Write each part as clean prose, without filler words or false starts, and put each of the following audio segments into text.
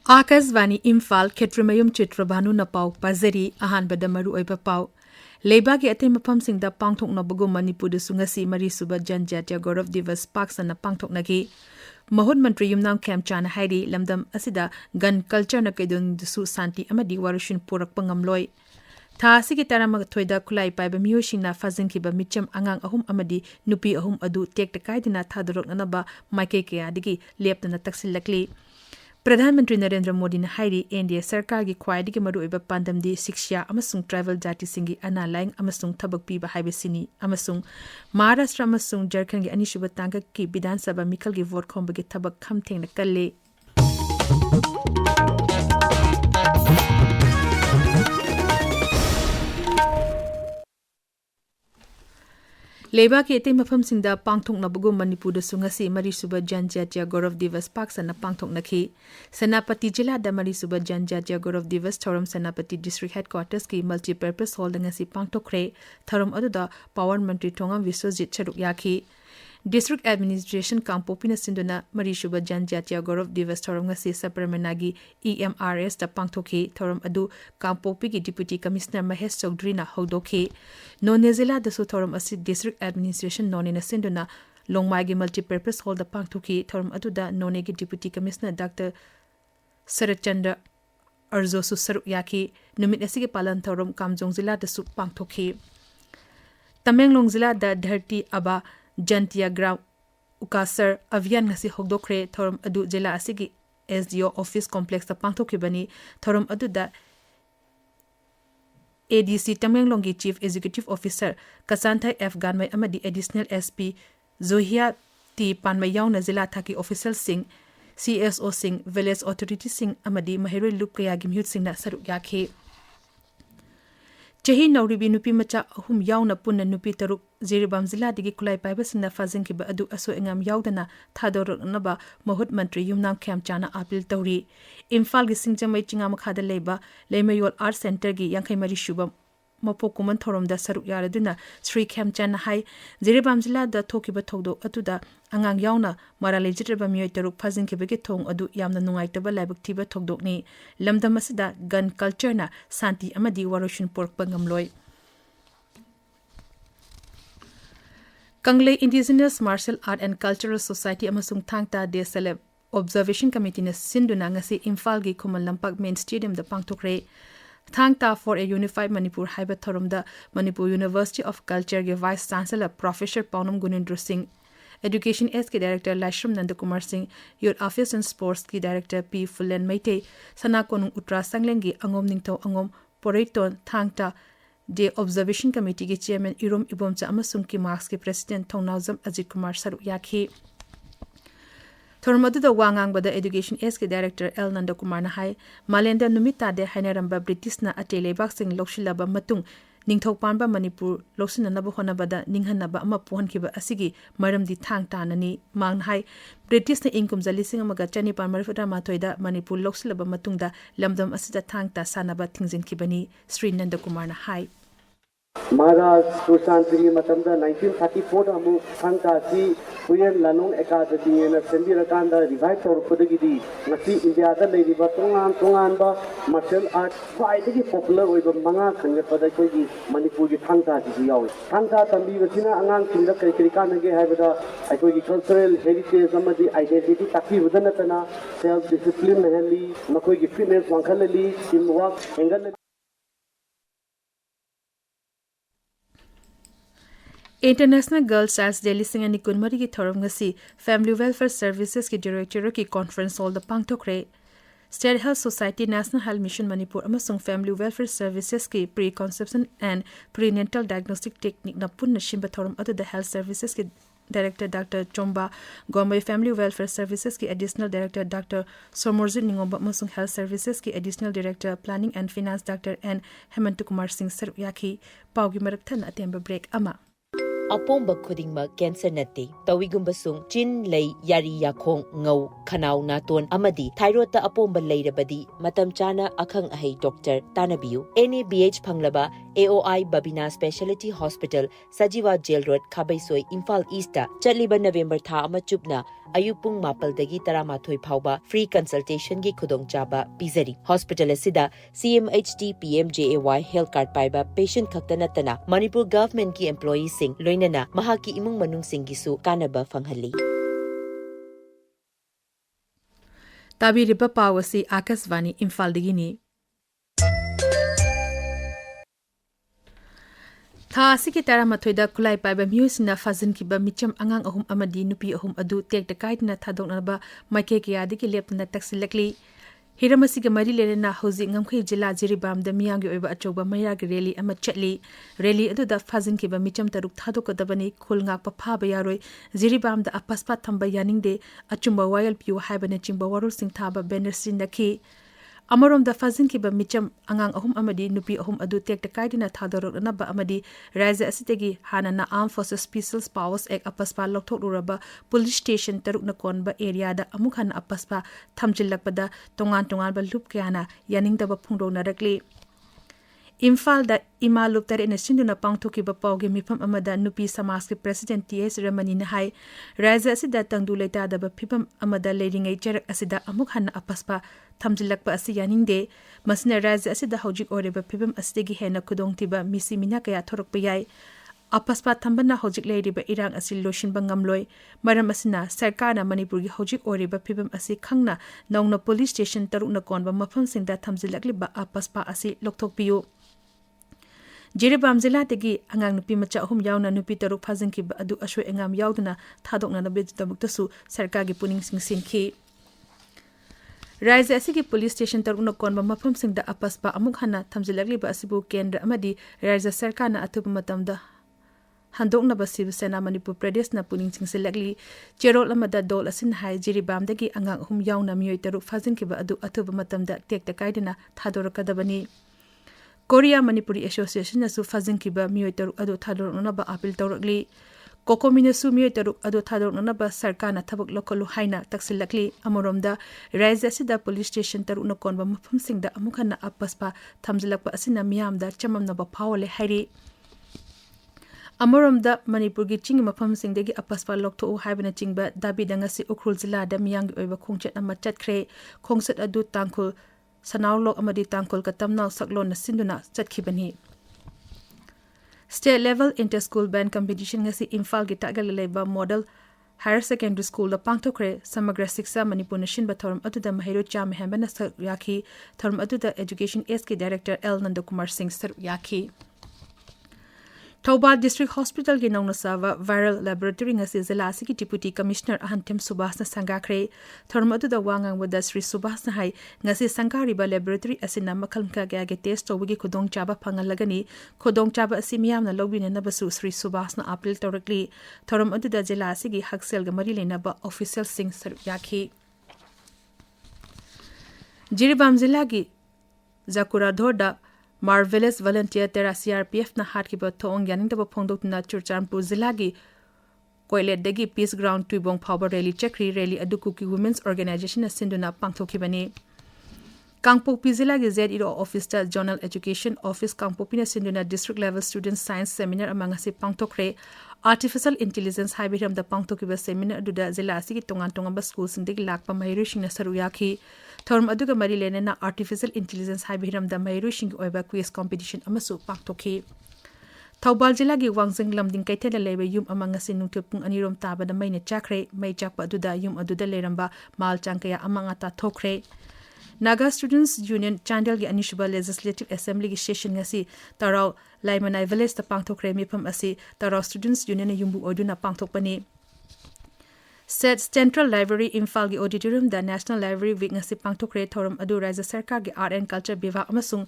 Akasvani Imphal Kshetrimayum Chitrabhanu na pau pazari ahanbada maru oiba pau Leibagi atin mapamsingda pangthoknabagu Manipuri sungasi mari suba janjatya Gaurav Divas Paksana pangthoknagi Mahud Mantri Yumnam Kemchana hairi lamdam asida gun culture na kaidun dusu santi amadi warushin purakpa ngamloi Tha asigi taramaga thoida khulai paiba miyosingna fajinkhiba micham angang ahum amadi nupi ahum adu tekta kaidina thadoroknanaba maike kayadigi leptana taksilakli Pradhan Mantri Narendra Modi na hairi NDA Sarkar gi khwaidigi maruiba pandamdi shiksha amasung tribal jati singi analying amasung thabak piba haibesini amasung Maharashtra amasung Jharkhand gi anishuba tangka ki Vidhan Sabha mikal gi vote khombagi thabak khamthengna kalle Leba ke te mafam singda pangthok na bugu Manipur da sungasi mari suba janjatya Gaurav Divas Paksana pangthok nakhi Senapati Jila da mari suba janjatya Gaurav Divas Thoram Senapati District Headquarters ki multi-purpose hall da ngasi pangthok kre Thoram aduda Power Mantri Thongam Viswajit Charuk yakhi District Administration Kampopina Sinduna Mari Suba Janjatya Gaurav Divas Thoram ngasi Saparmanagi EMRS da pangthokhi Thoram adu Kampopi ki Deputy Commissioner Mahesh Chaudhary na hodokhi Nonezela da su Thoram asi District Administration Nonena Sinduna Longmai gi multi-purpose hall da pangthokhi Thoram adu da None gi Deputy Commissioner Dr. Sarachandra Arzo su saruk yakhi numit asigi palan Thoram Kamjong Zila da su pangthokhi Tamenglong Zila da Dharti Aba Jantia Ground Ukasar Avian ngasi hogdokre Thoram adu jela asigi SDO office complex ta pangthokibani Thoram adu da ADC Tamenglongi Chief Executive Officer Kasanthai F Ganmai amadi Additional SP Zohia T Panmai yauna jela thaki official sing CSO sing Village Authority sing amadi Mahiroi Lup kaya gimhut sing na saruk yakhe Chahi Nauribi Nupi Macha Hum Yauna Punna Nupi Taruk Ziribam Zila Digi Kulai Pibas na Fazinkiba Adu Aso Engam Yaudana Thador Naba Mahud Mantri Yumnam Kemchana Apil Tauri Imphal gi Singjamai Chingamakada Leba Lemayol Art Center gi Yankai Mari Shubam Mapokuman Thorom da Saruk Yaraduna Sri Kemchana Hai Ziribam Zila da Tokiba Todo Atuda Angang Yauna Marale Jitrabam Yoy Taruk Fazinkiba gi Thong Adu Yamna Nungaitaba Laibak Tiba Togdokni Lamda Masida Gun Culture na Santi Amadi Warushin Pork Bangamloi Kanglei Indigenous Martial Art and Cultural Society amasung Thangta De Celeb Observation Committee na sinduna ngasi Imphal gi Khuman Lampak Main Stadium da pangthokre Thangta for a Unified Manipur haiba thorum Manipur University of Culture ge Vice Chancellor Professor Paunam Gunendra Singh Education S ki Director Lashram Nandakumar Singh Youth Affairs and Sports ki Director P Fulen Maite Sanakonung Utra Sanglengi Angom Ningtho Angom Poreiton Thangta The Observation Committee ki Chairman Irom Ibomcha amasung ki Marks ki President Thongnauzam Ajit Kumar Saruk yakhi Thormadu da wangang bada Education S ki Director L Nanda Kumar na hai Malenda numita de hainaramba British na atele baksing lokshilaba matung ningthokpanba Manipur loksinanaba honabada ninghanaba ama puhankiba asigi maramdi thangtanani mang hai British na income jalising amaga chani panmarfuda mathoida Manipur loksilaba matungda lamdam asida thangta sanaba thingjinkibani Sri Nanda Kumar na hai Maharaj Sushantri Matamda 1934 amu Thangta si Puyen Lanong Academy na Sendirakanda revive Torpodagidi Nasi India da Ladiba Tongan ba martial art quite popular with the Manga Kangapada Kogi Manipur Thangta si Yaw Thangta Tambi Vasina Angang Kinda Kirikana Havada Akogi cultural heritage Amadi identity Taki Vudanatana self-discipline Heli Makogi fitness Wankalali teamwork Engal International Girls Child's Day listing and Nikunmari ki Thoram ngasi Family Welfare Services ki Director ki Conference Hall the Pangthokre State Health Society National Health Mission Manipur amasung Family Welfare Services ki Preconception and Prenatal Diagnostic Technique na punna shimba Thoram adu the Health Services ki Director Dr. Chomba Gombe Family Welfare Services ki Additional Director Dr. Somorzit Ningomba amasung Health Services ki Additional Director Planning and Finance Dr. N. Hemantukumar Singh Saruk yakhi paugi maraktan atemba break ama Apomba khudingma cancer nate tawigumbasung chin lay yari yakhong ngau khanau naton amadi thyroid ta apomba leirabadi matam chana akhang ahai doctor tanabiu NABH phanglaba AOI Babina Specialty Hospital Sajiwa Jail Road Khabaisoi Imphal East Chatliba November tha ama chupna ayupung mapaldagi taramathoi phauba free consultation gi khudongchaba pizari. Hospital asida CMHT PMJAY health card paiba patient khakta natana Manipur government ki employees sing loinana mahaki imung manung singisu kanaba fanghalli. Tabiriba pawasi Akasvani Imphal digini. Tha asiki taramathoida kulai paiba miusina fazin kiba micham angang ahum amadi nupi ahum adu tek kaidna thadoknaba maike kiyadiki lepna taksilakli hiramasiga mari lena hozi ngamkhai jila jiribam da miyang gi oiba achoba mayag rally ama chatli rally adu da fazin kiba micham taruk thadokadabani khulngak pa phaba yaroi jiribam da apaspa thamba yaningde achumba wayal piu haibana chimba warul sing thaba banner sinaki Amarom da fazin kiba micham angang ahum amadi nupi ahum adu tek kaidina thadorok na ba amadi raja asitegi hanana Armed Forces Special Powers Act apaspa lokthok uraba police station taruk na konba area da amukhan apaspa thamjilakpada tongan ba lup kyana yaning da ba phungro na rakli Imphal da imalup tare na sinduna pangthoki ba pawge mifam amada nupi samas ke president TS Ramani na hai raja asida tangdu leta da ba phipam amada leiringai cherak asida amukhan apaspa thamjilakpa asi yaningde masna raja asida hojik oreba phipam asdegi hena khudongtiba misi mina kaya thorok yai apaspa thambana hojik leiriba irang asi loshin bangamloi maram asina sarkar na Manipur gi hojik oreba phipam asi khangna nongna police station taruk na konba mafam singda thamjilakli ba apaspa asi lokthok piu Jiribam zila tegi angang nupi macha ahum yauna nupi taruk fazin ki adu ashwe engam yauduna thadokna na bit tabuktasu sarkar gi puning sing sinki Raja asigi police station taruk na konba mafam singda apaspa amuk hana thamjilakli ba asibu kendra amadi raja sarkar na atup matamda handokna ba Shiv Sena Manipur Pradesh na puning sing selakli cherol amada dol asin hai jiribam dagi angang ahum yauna miyoi taruk fazin ki ba adu atup matamda tekta kaidina thadorakadabani Korea Manipuri Association nasu fazin kiba miyoi taruk adu thadorna ba appeal tawrakli kokomina su miyoi taruk adu thadorna ba sarkar na thabak lokalu haina taksilakli amoromda raja asida police station taruk na konba mafam singda amukhana apaspa thamjilakpa asina miyamda chamamna ba phawale hairi amoromda Manipur gi ching mafam singdegi apaspa loktho haibana chingba dabi dangasi ukrul jila da miyang oiba khongchat ama chatkhre khongsat adu tangkhul Sanawlok amadi tangkol katamnaw saklon na sinduna chatkibani State level inter-school band competition ngasi Imphal gi tagal leba model higher secondary school da pangthokre samagra siksa Manipur nation ba thorum atuda mahiro cha mehamba na yakhi thorum atuda education SK director L Nandakumar Singh sir yakhi Thoubal District Hospital gi nongna sawa viral laboratory ngasi zila asiki deputy commissioner ahantem Subhas na sangakre thormadu da wangang wada Sri Subhas na hai ngasi sangari ba laboratory asina makhal ka ga test tawgi khudong chaba phangalagani khudong chaba asimiyam na lobina na basu Sri Subhas na appeal tawrakli thormadu da zila asigi haksel ga mari lena ba official sing sar yakhi Jiribam zila gi Zakura Dhoda Marvelous Volunteer Tera CRPF na hat ki ba thong yaning da phongdok na Churchanpur zila gi Koilet dagi Peace Ground Tuibong Power Rally Chakri Rally Adukuki Women's Organization na sinduna pangthoki bani Kangpokpi zila gi ZERO Officer Journal Education Office Kangpokpi na sinduna district level student science seminar amang si pangthokre Artificial Intelligence Haibiram da pangthoki ba seminar aduda zila asigi tongan ba school sindigi lakpa mahiru shing na saru yakhi Thorm aduga mari lene na Artificial Intelligence Haibiram da mahiru shing oiba quiz competition amasu pangthoki Thoubal jila gi Wangjing lamding kaithela leba yum amanga sin nungthil pung anirom taba da maina chakre mai chakpa aduda yum aduda leramba mal changkaya amanga ta thokre Naga Students Union Chandel gi Anishuba Legislative Assembly gi session ngasi Tarau Laimanai Village ta pangthokre mifam asi Tarau Students Union yumbu oduna pangthokpani Set Central Library Imphal gi Auditorium da National Library Week ngasi pangthokre thorum adu Raja Sarkar gi Art and Culture Bivag amasung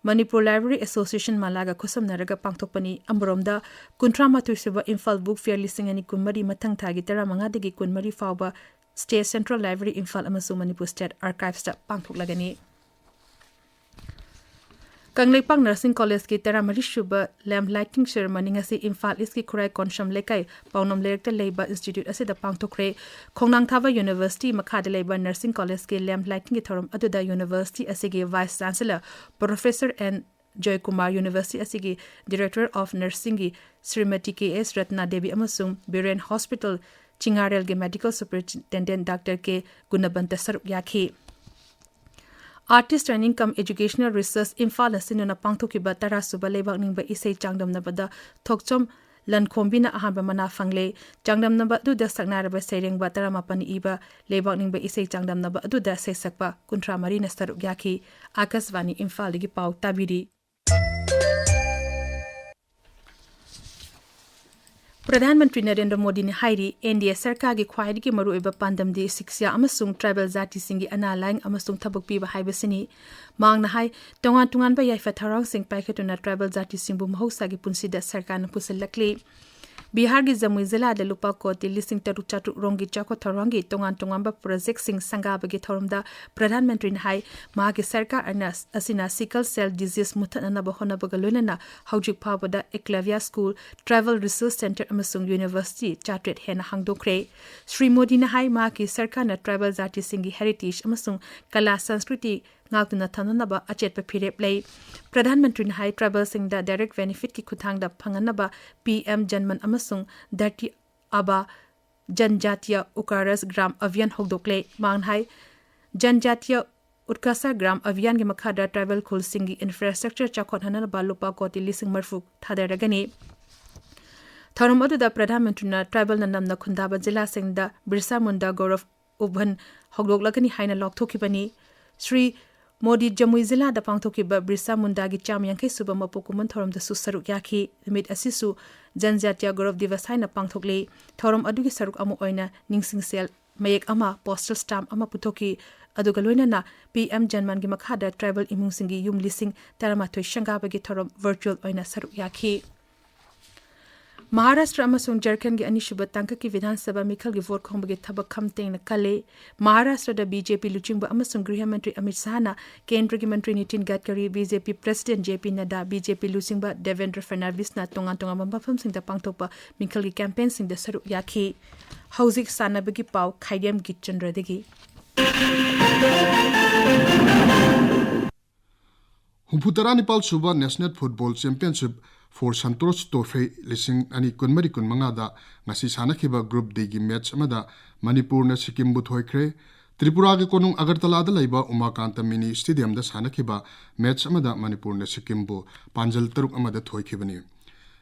Manipur Library Association Malaga Kusam Naraga Pangtokpani Ambromda Kuntra Matusiba Imphal Book Fair listing ani kunmari matang thagi tara mangadagi kunmari fawba State Central Library Imphal amasu Manipur State Archives ta pangthoklagani Kanglepang Nursing College ki tara marishuba lamp lighting ceremony ngasi Imphal East ki Khurai Konsham lekai Paunom Lerekta Leiba Institute ase da pangthokre Khongnang Thaba University Makhada Leiba Nursing College ki lamp lighting ki thorum aduda University ase gi Vice Chancellor Professor and Joy Kumar University asigi Director of Nursing gi Srimati K.S. Ratna Devi amasung Biren Hospital Chingarel gi Medical Superintendent Dr. K. Gunabanta Saruk Yakhi. Artist Training Cum Educational Research Imphal asinuna pangthokiba tara suba lebak ningba isei changdamnabada thokchom Lankombina ahanba mana fangle changdamnaba aduda saknaraba seirengba taramapani iba lebak ningba isei changdamnaba aduda seisakpa kuntra marina saruk yaki Akasvani Imphal gi pau tabiri. Pradhanmantri Narendra Modi ne hairi NDA sarkar gi khwaidigi maruiba pandamdi siksya amasung tribal zati singi analang amasung thabuk piba haibasini mangna hai tungan ba yaifa tharang sing paikhetuna tribal zati singbu mahausa gi punsida sarkar na pusalakli Bihar gi Jamui Zila da lupa koti lising taruk chatuk rongi chako thorangi tungan ba project sing sangaba gi thorumda Pradhanmantri ne hai ma gi sarkar anas asina sickle cell disease muthanana ba hona ba galunana haujik phawada Eklavya School Travel Research Center amasung University Chartered Hena hangdokre Sri Modi na hai ma ki sarkar na tribal zati singi heritage amasung kala sanskriti ngakuna thananaba achetpa phirep lei Pradhanmantri na hai tribal sing da direct benefit ki khuthangda phanganaba PM Janman amasung Dharti Aba Janjatiya Ukaras Gram Avian hogdokle manghai Janjatiya Utkasa Gram Avian gi makhada tribal khul singi infrastructure chakhon hanana lupa koti lising marfuk thadaragani Tharum aduda Pradhanmantri na tribal na namna khundaba jila singda Birsa Munda Gaurav Ubhan hogdoklagani haina lokthokibani Sri Modi Jamui Zila da pangthokiba Birsa Munda gi cham yankai suba mapokuman thorum da susaruk yakhi limit asisu Janjatiya Gaurav Divas haina pangthokle thorum adugi saruk amu oina ningsing sel mayek ama postal stamp ama puthoki aduga loinana PM Janman gi makhada tribal imung singi yum lising taramathoi shangaba gi thorum virtual oina saruk yakhi Maharashtra amasung Jharkhand gi anishuba tangka ki Vidhan Sabha mikhal gi vote khomba gi thabak khamteng na kale Maharashtra da BJP luchingba amasung Griha Mantri Amit Shah na Kendra gi Mantri Nitin Gadkari BJP President JP Nadda BJP luchingba Devendra Fadnavis na tongan mafam sing da pangthokpa mikhal gi campaign sing da saru yakhi hauzik sanaba gi pau Khaidem Geetchandra degi Humputara Nepal Suba National Football Championship for Santosh Trophy lising ani kunmari kunmanga da ngasi sanakiba group D gi match amada Manipur na Sikkim bu thoikre Tripura ge konung Agartala da laiba Umakanta Mini Stadium da sanakiba match amada Manipur na Sikkim bu panjal taruk amada thoikibani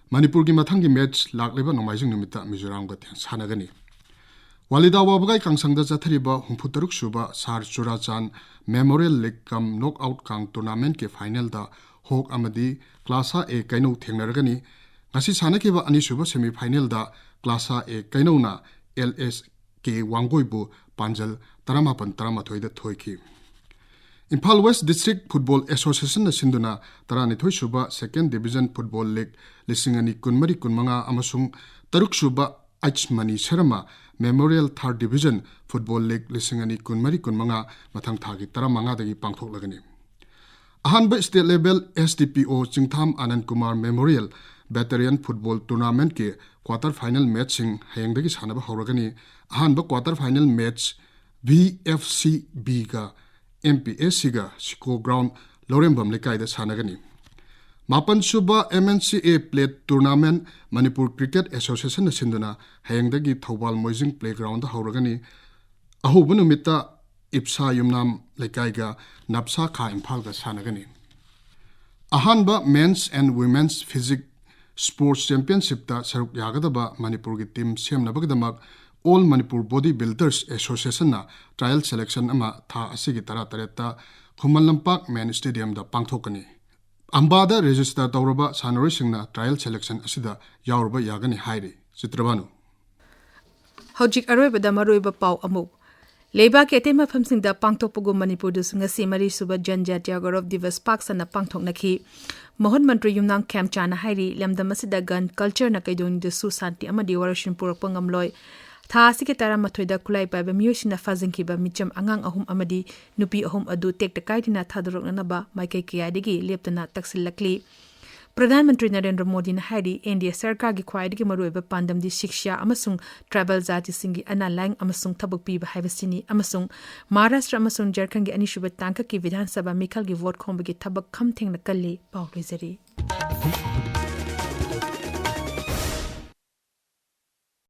Manipur gi mathang gi match lakleba nomaijing numita Mizoram ga sanagani Walida wabagai kangsang da jathariba humputaruk suba Sar Churachan Memorial League kam knockout kang tournament ke final da Hok amadi Class A kaino thengnaragani ngasi sanakiba ani suba semi final da Class A kaino na LSK Wanggoibu panjal 18-38 da thoiki Imphal West District Football Association na sinduna tarani thoi suba Second Division Football League lisingani kunmari kunmanga amasung taruk suba Achmani Sharma Memorial Third Division Football League lisingani kunmari kunmanga mathang thagi 15 dagi pangthoklagani Ahanba State Level SDPO Chingtham Anand Kumar Memorial Veteran Football Tournament ke quarter final match sing hayangdagi sanaba horagani ahanba quarter final match VFCB ga MPSC ga Siko Ground Lorembam lekai da sanagani Mapan Suba MNCA Plate Tournament Manipur Cricket Association na sinduna hayangdagi Thobal Moijing Playground da horagani ahuba numita Ipsa Yumnam Lekaiga Napsa Kha Imphal ga sanagani Ahanba Men's and Women's Physics Sports Championship ta saruk yagadaba Manipur gi team semnabagdamak All Manipur Bodybuilders Association na trial selection ama tha asigi tarata Khumallampak Main Stadium da pangthokani Ambada register tawraba sanori singna trial selection asida yawrba yagani hairi Chitrabhanu Hojik aroiba da maroiba pau amu Leba ke tema famsing da pangthokpugu Manipur du ngasi mari suba Janjatiya Gaurav Divas paksana pangthoknaki Mohon Mantri Yumnang Camp Chana hairi lamdam asida gun culture na kaidon de su santi amadi warashin purakpa ngamloi tha asike tara mathoida kulai pa ba miyosina fazingki ba micham angang ahum amadi nupi ahum adu tek takai dina thadrok na ba maikai kya digi leptana taksil lakli Pradhan Mantri Narendra Modi na hairi India Sarkar gi khwaidagi maruiba pandamdi shiksha amasung tribal zati singi ana lang amasung thabuk piba haibasini amasung Maharashtra amasung Jharkhand gi anishuba tangka ki Vidhan Sabha Mikhal gi vote khomba gi thabak kham thengna kalli pawlizari.